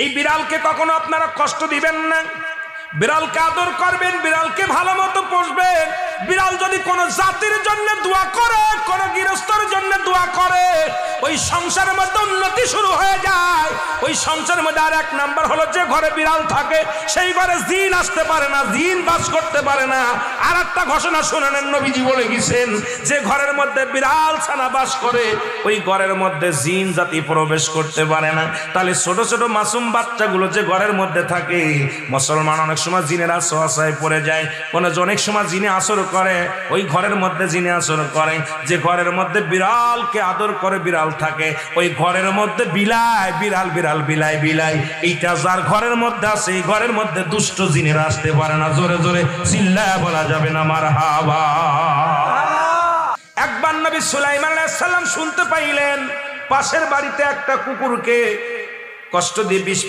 এই বিড়ালকে কখনো আপনারা কষ্ট দিবেন না, বিড়ালকে আদর করবেন, বিড়ালকে ভালো মতো পুষবেন। বিড়াল যদি কোনো জাতির জন্য দোয়া করে, কোনো গৃহস্থর জন্য দোয়া করে, ওই সংসারের মধ্যে উন্নতি শুরু হয়ে যায়। ওই সংসারের মধ্যে আর এক নাম্বার হলো, যে ঘরে বিড়াল থাকে সেই ঘরে জিন আসতে পারে না, জিন বাস করতে পারে না। আর একটা ঘোষণা শুনে নেন, নবীজি বলে গেছেন, যে ঘরের মধ্যে বিড়াল ছানা বাস করে ওই ঘরের মধ্যে জিন জাতি প্রবেশ করতে পারে না। তাহলে ছোট ছোট মাসুম বাচ্চাগুলো যে ঘরের মধ্যে থাকে, মুসলমান অনেক সময় জিনের আশ্রয় পড়ে যায়, অনেক সময় জিনে আসর করে, ওই ঘরের মধ্যে জিনে আসর করে। যে ঘরের মধ্যে বিড়ালকে আদর করে বিড়াল থাকে, ওই ঘরের মধ্যে বিলাই বিড়াল বিড়াল বিলাই বিলাই, এইটা যার ঘরের মধ্যে আছে এই ঘরের মধ্যে দুষ্ট জিনেরা আসতে পারে না। জোরে জোরে চিল্লায়া বলা যাবে না মারহাবা। একবার নবী সুলাইমান আলাইহিস সালাম শুনতে পাইলেন পাশের বাড়িতে একটা কুকুরকে কষ্ট দিয়ে বিষ